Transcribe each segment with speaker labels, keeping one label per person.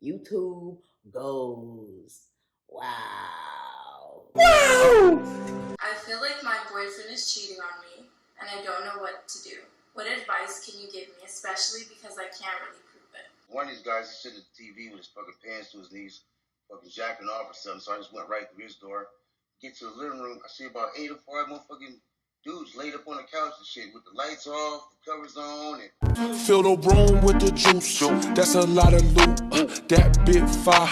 Speaker 1: YouTube goals. Wow.
Speaker 2: I feel like my boyfriend is cheating on me, and I don't know what to do. What advice can you give me, especially because I can't really prove it?
Speaker 3: One of these guys is sitting at the TV with his fucking pants to his knees, fucking jacking off or something, so I just went right through his door. Get to the living room, I see about 8 or 5 motherfucking dudes laid up on the couch and shit with the lights off, the covers on, and
Speaker 4: fill the room with the juice. That's a lot of loot. That bit fire.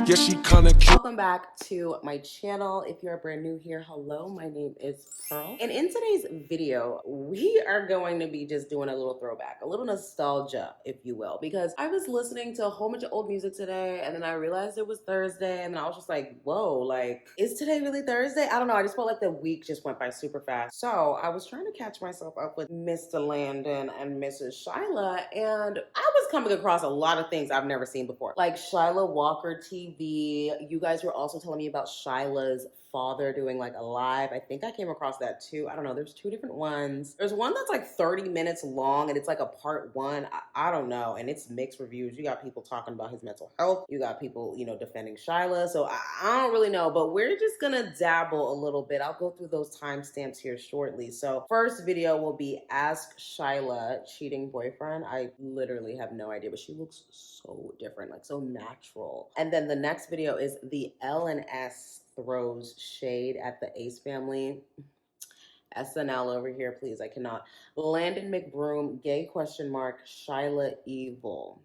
Speaker 4: Yeah, she kinda cute.
Speaker 1: Welcome back to my channel. If you're brand new here, hello, my name is Pearl. And in today's video, we are going to be just doing a little throwback, a little nostalgia, if you will, because I was listening to a whole bunch of old music today, and then I realized it was Thursday, and then I was just like, whoa, like, is today really Thursday? I don't know. I just felt like the week just went by super fast. So I was trying to catch myself up with Mr. Landon and Mrs. Shyla, and I was coming across a lot of things I've never seen before, like ShylaWalker TV. You guys were also telling me about Shyla's father doing like a live. I think I came across that too. I don't know. There's two different ones. There's one that's like 30 minutes long and it's like a part one. I don't know. And it's mixed reviews. You got people talking about his mental health. You got people, you know, defending Shyla. So I don't really know, but we're just gonna dabble a little bit. I'll go through those timestamps here shortly. So first video will be Ask Shyla Cheating Boyfriend. I literally have no idea, but she looks so different, like so natural. And then the next video is the L&S throws shade at the Ace family. SNL over here, please. I cannot. Landon Mcbroom, gay ? Shyla evil.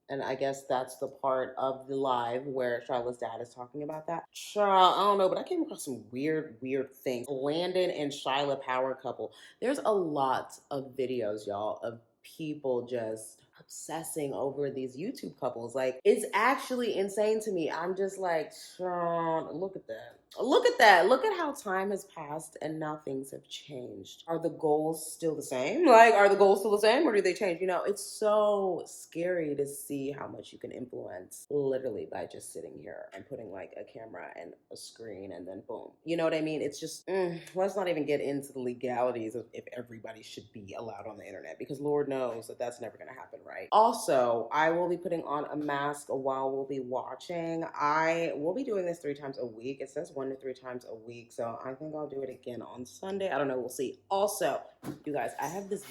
Speaker 1: And I guess that's the part of the live where Shyla's dad is talking about that. Child, I don't know, but I came across some weird things. Landon and Shyla power couple. There's a lot of videos, y'all, of people just obsessing over these YouTube couples. Like, it's actually insane to me. I'm just like, look at that. Look at that. Look at how time has passed and now things have changed. Are the goals still the same? Like, are the goals still the same or do they change? You know, it's so scary to see how much you can influence literally by just sitting here and putting like a camera and a screen and then boom. You know what I mean? It's just, let's not even get into the legalities of if everybody should be allowed on the internet, because Lord knows that that's never going to happen, right? Also, I will be putting on a mask while we'll be watching. I will be doing this 3 times a week. It says 1 to 3 times a week, so I think I'll do it again on Sunday. I don't know, we'll see. Also, you guys, I have this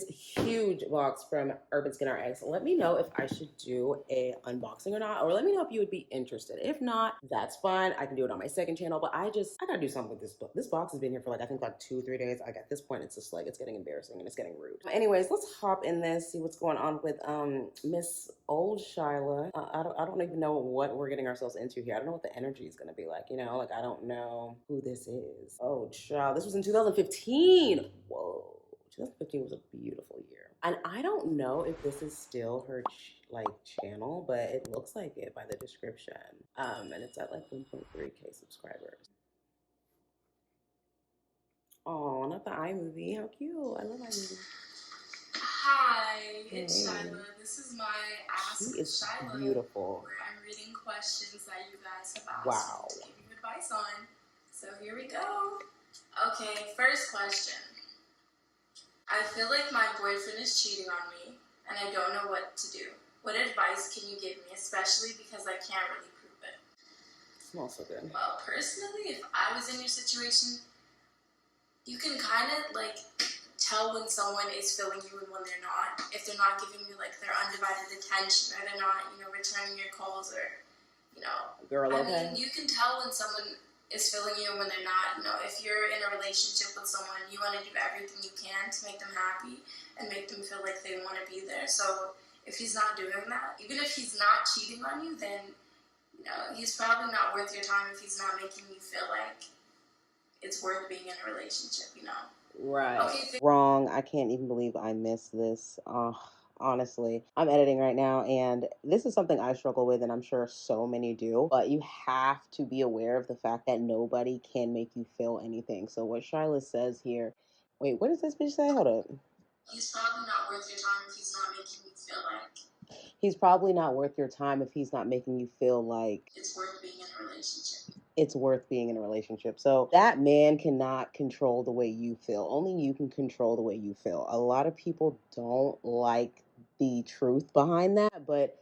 Speaker 1: huge box from UrbanSkinRx. Let me know if I should do a unboxing or not, or let me know if you would be interested. If not, that's fine. I can do it on my second channel, but I gotta do something with this book. This box has been here for like, I think like 2 or 3 days. Like at this point, it's just like, it's getting embarrassing and it's getting rude. Anyways, let's hop in this, see what's going on with Miss Old Shyla. I don't even know what we're getting ourselves into here. I don't know what the energy is gonna be like, you know? Like, I don't know who this is. Oh, child, this was in 2015. Whoa. 2015 was a beautiful year. And I don't know if this is still her channel, but it looks like it by the description. And it's at like 1.3K subscribers. Oh, not the iMovie. How cute. I love iMovie.
Speaker 2: Hi, it's Shyla. This is my Ask
Speaker 1: She is
Speaker 2: Shyla,
Speaker 1: beautiful.
Speaker 2: where I'm reading questions that you guys have asked
Speaker 1: Wow.
Speaker 2: me to give you advice on. So here we go. Okay, first question. I feel like my boyfriend is cheating on me, and I don't know what to do. What advice can you give me, especially because I can't really prove it?
Speaker 1: It smells so good.
Speaker 2: Well, personally, if I was in your situation, you can kind of like tell when someone is feeling you and when they're not. If they're not giving you like their undivided attention, or they're not, you know, returning your calls, or, you know.
Speaker 1: Girl, okay.
Speaker 2: I mean, you can tell when someone is feeling you and when they're not. You know, if you're in a relationship with someone, you want to do everything you can to make them happy and make them feel like they want to be there. So if he's not doing that, even if he's not cheating on you, then, you know, he's probably not worth your time if he's not making you feel like it's worth being in a relationship, you know?
Speaker 1: Right.
Speaker 2: Okay.
Speaker 1: Wrong. I can't even believe I missed this. Honestly, I'm editing right now, and this is something I struggle with, and I'm sure so many do, but you have to be aware of the fact that nobody can make you feel anything. So what Shyla says here, wait, what does this bitch say? Hold up.
Speaker 2: He's probably not worth your time if he's not making you feel like
Speaker 1: He's probably not worth your time if he's not making you feel like
Speaker 2: it's worth being in a relationship.
Speaker 1: It's worth being in a relationship. So that man cannot control the way you feel. Only you can control the way you feel. A lot of people don't like the truth behind that, but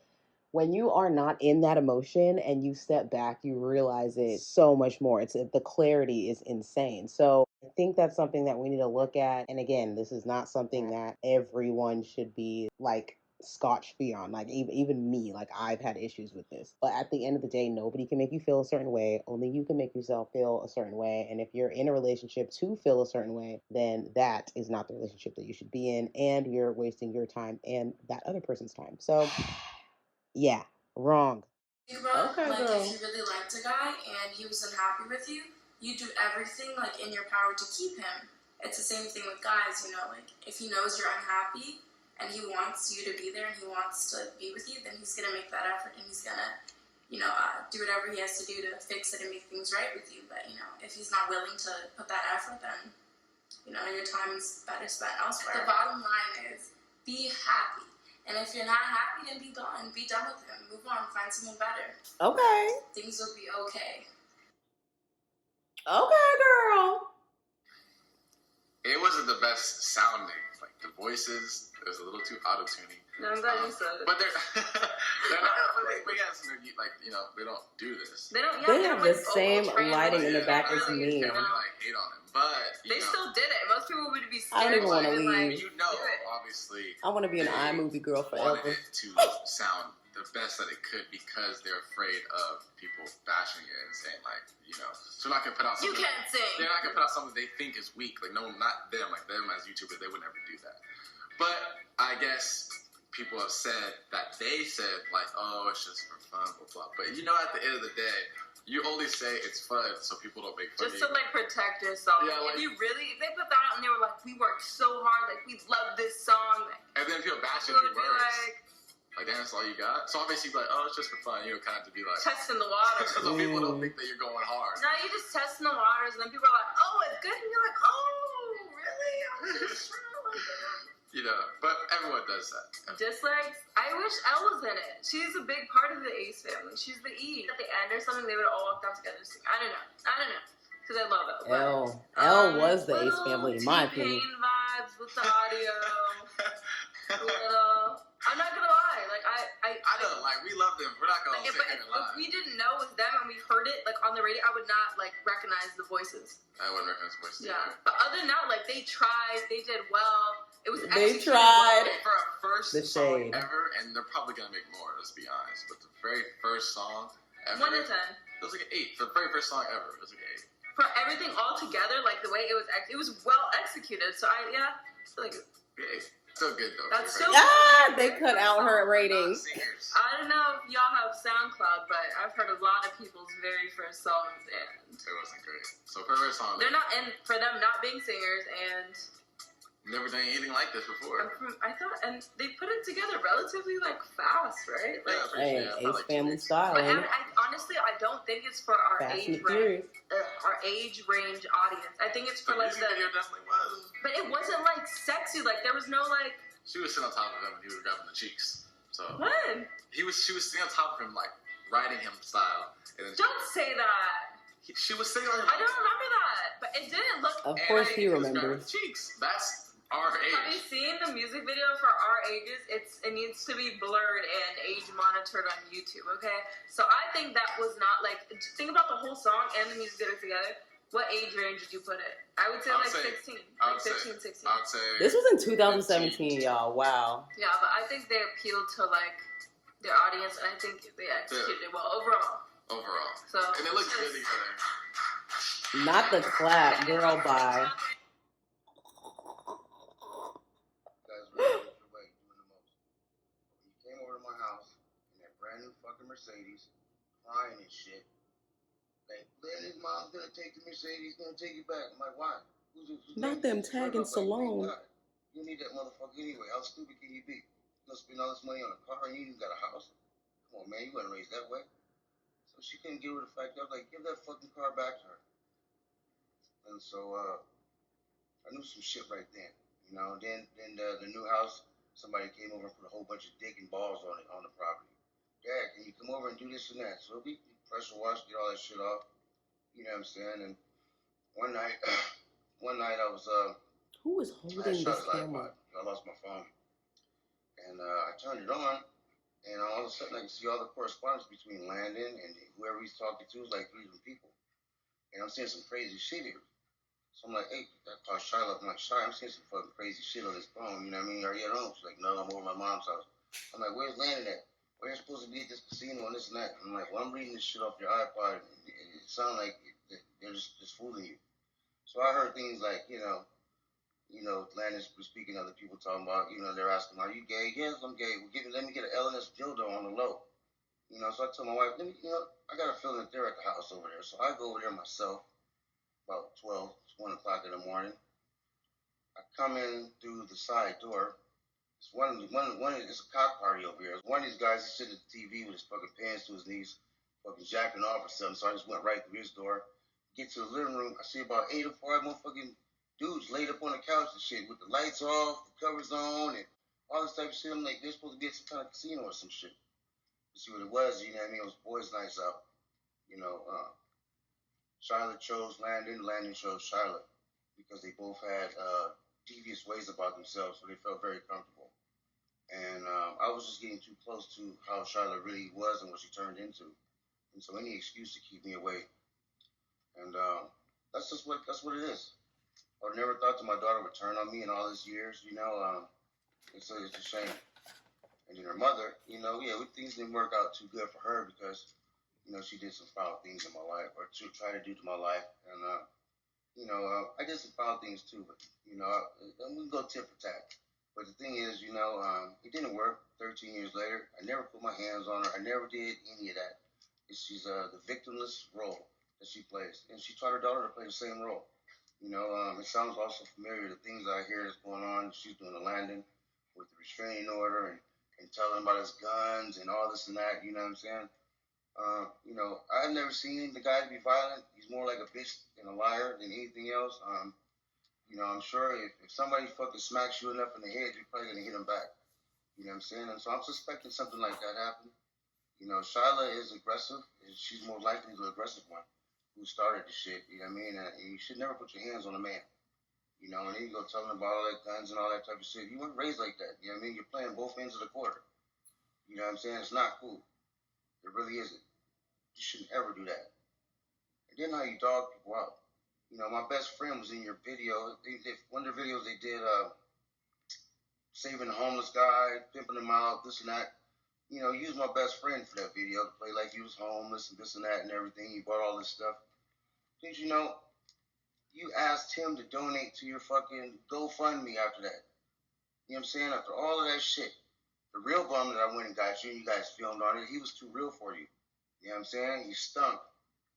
Speaker 1: when you are not in that emotion and you step back, you realize it so much more. The clarity is insane. So I think that's something that we need to look at. And again, this is not something that everyone should be like scotch free on. Like even me, like I've had issues with this. But at the end of the day, nobody can make you feel a certain way. Only you can make yourself feel a certain way. And if you're in a relationship to feel a certain way, then that is not the relationship that you should be in. And you're wasting your time and that other person's time. So yeah, wrong.
Speaker 2: Bro,
Speaker 1: Okay,
Speaker 2: like
Speaker 1: girl.
Speaker 2: if you really liked a guy and he was unhappy with you, you do everything like in your power to keep him. It's the same thing with guys, you know, like if he knows you're unhappy and he wants you to be there and he wants to be with you, then he's gonna make that effort and he's gonna, do whatever he has to do to fix it and make things right with you. But if he's not willing to put that effort, then your time is better spent elsewhere. The bottom line is be happy. And if you're not happy, then be gone. Be done with him. Move on. Find someone better.
Speaker 1: Okay.
Speaker 2: Things will be okay.
Speaker 1: Okay, girl.
Speaker 5: It wasn't the best sounding. Like the voices, it was a little too auto-tuning.
Speaker 2: No, I'm glad you said it.
Speaker 5: But they're not. We got some they don't do this.
Speaker 2: They don't. Yeah,
Speaker 1: They have the same
Speaker 2: train
Speaker 1: lighting in the
Speaker 5: Yeah,
Speaker 1: back as me.
Speaker 5: They like hate on them, but
Speaker 2: They still did it. Most people would be
Speaker 1: I don't
Speaker 2: scared.
Speaker 1: even want to
Speaker 2: like,
Speaker 1: leave.
Speaker 5: obviously.
Speaker 1: I want to be an iMovie girl
Speaker 5: Wanted
Speaker 1: forever.
Speaker 5: it to sound the best that it could because they're afraid of people bashing it and saying so they're not gonna put out something.
Speaker 2: You can't sing.
Speaker 5: They're not gonna put out something they think is weak. Like no, not them. Like them as YouTubers, they would never do that. But I guess people have said that they said oh, it's just for fun, blah blah. But at the end of the day, you only say it's fun so people don't make fun of you.
Speaker 2: Just to protect yourself.
Speaker 5: Yeah,
Speaker 2: if they put that out and they were like, we worked so hard, we love this song.
Speaker 5: And then people bash it
Speaker 2: would
Speaker 5: in
Speaker 2: be
Speaker 5: words. Damn, that's all you got? So obviously you'd be like, oh, it's just for fun. Kind of to be like...
Speaker 2: testing the waters.
Speaker 5: So people don't think that you're going hard.
Speaker 2: No, you just testing the waters, and then people are like, oh, it's good. And you're like, oh, really? I'm just trying to
Speaker 5: but everyone does that.
Speaker 2: Just I wish Elle was in it. She's a big part of the Ace family. She's the E. At the end or something, they would all walk down together. I don't know. Because I love Elle.
Speaker 1: Elle was the Ace family, in my opinion.
Speaker 2: T-Pain vibes with the audio. I'm not gonna lie.
Speaker 5: I know, we love them. We're not gonna say it
Speaker 2: if we didn't know it was them and we heard it on the radio, I would not recognize the voices.
Speaker 5: I wouldn't recognize the voices.
Speaker 2: Yeah, but other than that, they tried, they did well. It was
Speaker 1: they tried
Speaker 5: well for a first
Speaker 1: the
Speaker 5: song
Speaker 1: shade
Speaker 5: ever, and they're probably gonna make more. Let's be honest. But the very first song ever,
Speaker 2: 1 to 10.
Speaker 5: It was an 8. The very first song ever, it was an 8.
Speaker 2: For everything all together, the way it was well executed. So I feel like
Speaker 5: yeah. Still good though.
Speaker 2: That's still
Speaker 1: they cut out her ratings.
Speaker 2: I don't know if y'all have SoundCloud, but I've heard a lot of people's very first songs, and
Speaker 5: it wasn't great. So for the first song,
Speaker 2: they're not, and for them not being singers, and
Speaker 5: never done anything like this before.
Speaker 2: I thought, and they put it together relatively fast, right?
Speaker 1: Ace family style.
Speaker 2: But honestly, I don't think it's for our age range. Our age range audience. I think it's for
Speaker 5: the music video definitely was.
Speaker 2: But it wasn't sexy. There was no
Speaker 5: She was sitting on top of him and he was grabbing the cheeks. So
Speaker 2: when
Speaker 5: she was sitting on top of him riding him style. And then
Speaker 2: don't say that.
Speaker 5: She was sitting on him.
Speaker 2: I don't remember that, but it didn't look.
Speaker 1: Of course, he remembers.
Speaker 5: Cheeks. That's our age.
Speaker 2: Have you seen the music video for our ages? It needs to be blurred and age monitored on YouTube. Okay, so I think that was not think about the whole song and the music video together. What age range did you put it? I would say 16. 15, 16.
Speaker 5: I would say
Speaker 1: this was in 2017, y'all. Wow.
Speaker 2: Yeah, but I think they appealed to their audience, and I think they executed it well overall. So
Speaker 5: and it looked good together.
Speaker 1: Not the clap, girl. Bye.
Speaker 3: He came over to my house in that brand new fucking Mercedes, crying and shit. Landon's mom's gonna take the Mercedes, gonna take it back. I'm like, why? Who's
Speaker 1: Not them tagging Salone.
Speaker 3: You need that motherfucker anyway. How stupid can you be? You gonna spend all this money on a car and you even got a house? Come on, man, you wasn't raised that way. So she couldn't get rid of the fact that I was like, give that fucking car back to her. And so I knew some shit right then. Then the new house, somebody came over and put a whole bunch of dick and balls on it on the property. Dad, can you come over and do this and that? So we pressure wash, get all that shit off. You know what I'm saying? And one night I was
Speaker 1: who was holding this camera?
Speaker 3: I lost my phone. And I turned it on, and all of a sudden I can see all the correspondence between Landon and whoever he's talking to is like 3 different people. And I'm seeing some crazy shit here. So I'm like, hey, that called Shyla. I'm like, Shyla, I'm seeing some fucking crazy shit on this phone. You know what I mean? Are you at home? She's like, no, I'm over at my mom's house. I'm like, where's Landon at? Where you supposed to be at this casino and this and that? I'm like, well, I'm reading this shit off your iPod. It sounds like they're just fooling you. So I heard things like, Landon was speaking to other people talking about, they're asking, are you gay? Yes, I'm gay. Well, let me get an LNS dildo on the low. So I told my wife, I got a feeling that they're at the house over there. So I go over there myself about 1 o'clock in the morning. I come in through the side door. It's it's a cock party over here. One of these guys, he's sitting at the TV with his fucking pants to his knees, fucking jacking off or something. So I just went right through his door. Get to the living room. I see about 8 or 5 motherfucking dudes laid up on the couch and shit with the lights off, the covers on, and all this type of shit. I'm like, they're supposed to be at some kind of casino or some shit. You see what it was, you know what I mean? It was boys' nights out. Shyla chose Landon, Landon chose Shyla because they both had devious ways about themselves, so they felt very comfortable. And I was just getting too close to how Shyla really was and what she turned into. And so any excuse to keep me away. And that's what it is. I never thought that my daughter would turn on me in all these years, it's a shame. And then her mother, things didn't work out too good for her because, she did some foul things in my life, or to try to do to my life. And, I did some foul things too, but, we can go tit for tat. But the thing is, it didn't work 13 years later. I never put my hands on her. I never did any of that. She's the victimless role that she plays. And she taught her daughter to play the same role. It sounds also familiar to things I hear that's going on. She's doing the Landon with the restraining order and telling about his guns and all this and that, you know what I'm saying? I've never seen the guy to be violent. He's more like a bitch and a liar than anything else. I'm sure if somebody fucking smacks you enough in the head, you're probably going to hit him back. You know what I'm saying? And so I'm suspecting something like that happened. Shyla is aggressive. She's more likely the aggressive one who started the shit. You know what I mean? And you should never put your hands on a man. And then you go telling him about all that guns and all that type of shit. You weren't raised like that. You know what I mean? You're playing both ends of the quarter. You know what I'm saying? It's not cool. It really isn't. You shouldn't ever do that. And then how you dog people out. My best friend was in your video. One of the videos they did, saving the homeless guy, pimping him out, this and that. You was my best friend for that video to play like he was homeless and this and that and everything. He bought all this stuff. Did you know you asked him to donate to your fucking GoFundMe after that? You know what I'm saying? After all of that shit. The real bum that I went and got you, and you guys filmed on it, he was too real for you. You know what I'm saying? He stunk.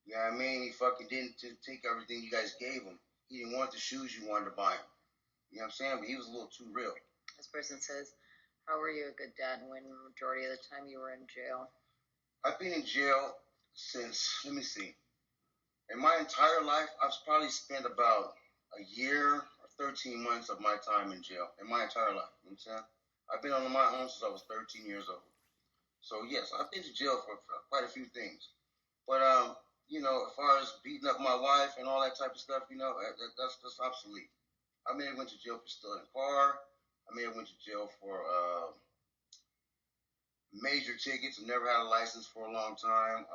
Speaker 3: You know what I mean? He fucking didn't take everything you guys gave him. He didn't want the shoes you wanted to buy him. You know what I'm saying? But he was a little too real.
Speaker 6: This person says, how were you a good dad when the majority of the time you were in jail?
Speaker 3: I've been in jail since, let me see. In my entire life, I've probably spent about a year or 13 months of my time in jail. In my entire life. You know what I'm saying? I've been on my own since I was 13 years old. So, yes, I've been to jail for quite a few things. But, as far as beating up my wife and all that type of stuff, that's obsolete. I may have went to jail for stealing a car. I may have went to jail for major tickets. I never had a license for a long time.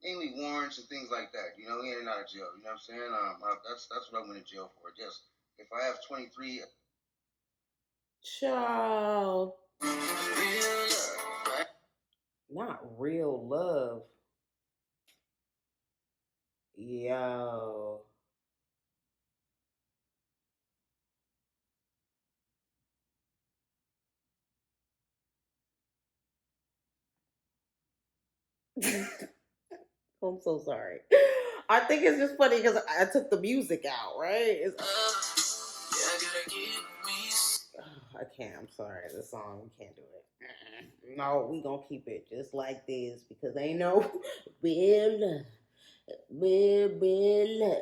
Speaker 3: Mainly warrants and things like that. In and out of jail. You know what I'm saying? That's what I went to jail for. Just if I have 23.
Speaker 1: Child. Not real love. Yo. I'm so sorry. I think it's just funny because I took the music out, right? I can't. I'm sorry. The song, we can't do it. No, we gonna keep it just like this because ain't no real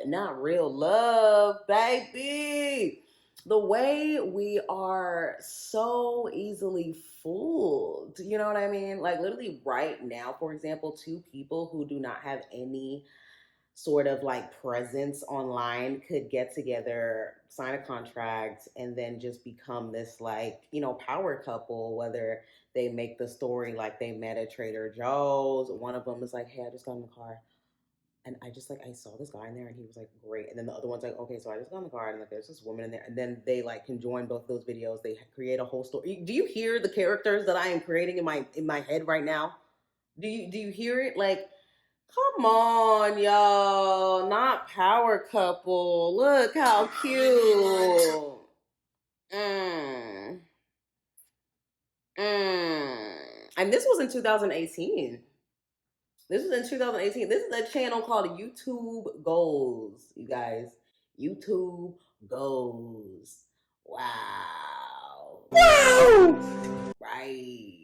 Speaker 1: not real love, baby. The way we are so easily fooled. You know what I mean? Like literally right now, for example, two people who do not have any sort of like presence online could get together, sign a contract, and then just become this like, you know, power couple, whether they make the story like they met at Trader Joe's. One of them is like, hey, I just got in the car and I just like, I saw this guy in there and he was like, great. And then the other one's like, okay, so I just got in the car and like, there's this woman in there. And then they like can join both those videos. They create a whole story. Do you hear the characters that I am creating in my head right now? Do you hear it? Like, come on, y'all. Not power couple. Look how cute. And this was in 2018. This was in 2018. This is a channel called YouTubeGoals, you guys. YouTubeGoals. Wow. Wow. Right.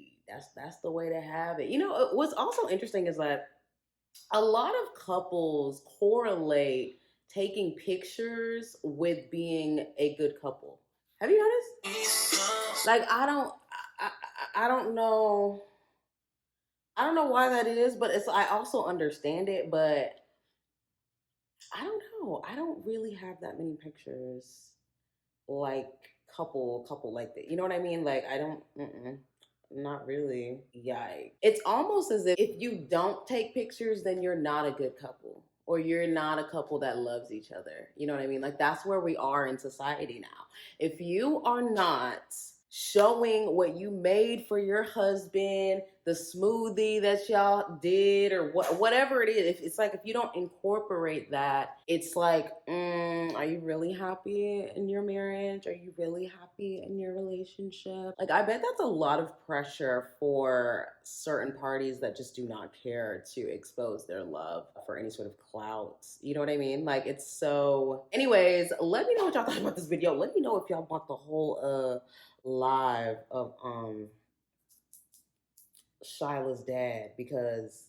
Speaker 1: That's the way to have it. You know, what's also interesting is that a lot of couples correlate taking pictures with being a good couple. Have you noticed? Like, I don't know. I don't know why that is, but I also understand it, but I don't know. I don't really have that many pictures like couple like that. You know what I mean? Like, I don't, not really. Yikes. It's almost as if you don't take pictures, then you're not a good couple. Or you're not a couple that loves each other. You know what I mean? Like, that's where we are in society now. If you are not showing what you made for your husband, the smoothie that y'all did, or whatever it is, it's like if you don't incorporate that, it's like, are you really happy in your marriage? Are you really happy in your relationship? Like, I bet that's a lot of pressure for certain parties that just do not care to expose their love for any sort of clout. You know what I mean? Like, it's so... Anyways, let me know what y'all thought about this video. Let me know if y'all want the whole live of Shyla's dad, because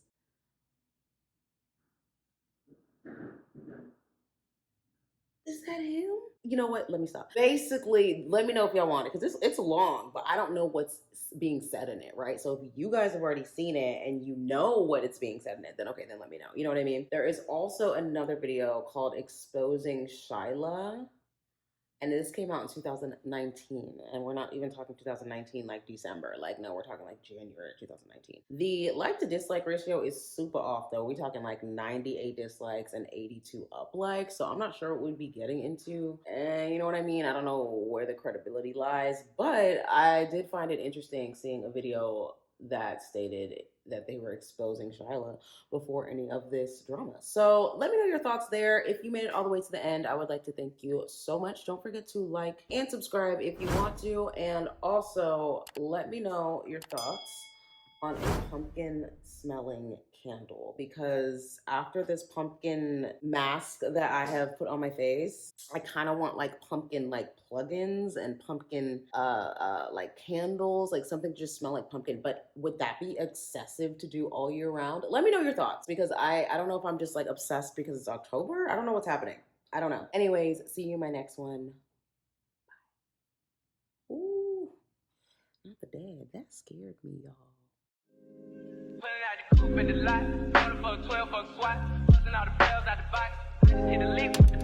Speaker 1: is that him? You know what? Let me stop. Basically, let me know if y'all want it, because it's long, but I don't know what's being said in it, right? So if you guys have already seen it and you know what it's being said in it, then okay, then let me know. You know what I mean? There is also another video called Exposing Shyla. And this came out in 2019, and we're not even talking 2019 like December. Like, no, we're talking like January 2019. The like to dislike ratio is super off, though. We're talking like 98 dislikes and 82 up likes. So I'm not sure what we'd be getting into. And you know what I mean? I don't know where the credibility lies, but I did find it interesting seeing a video that stated that they were exposing Shyla before any of this drama. So let me know your thoughts there. If you made it all the way to the end, I would like to thank you so much. Don't forget to like and subscribe if you want to. And also let me know your thoughts on a pumpkin smelling candle, because after this pumpkin mask that I have put on my face, I kind of want like pumpkin like plugins and pumpkin like candles, like something to just smell like pumpkin. But would that be excessive to do all year round? Let me know your thoughts, because I don't know if I'm just like obsessed because it's October. I don't know what's happening. I don't know. Anyways, see you in my next one. Bye. Ooh, not the dad. That scared me, y'all.
Speaker 7: Pulling out the coupe in the lot, 12 for a squat, busting all the bells out the box, hit the lick with the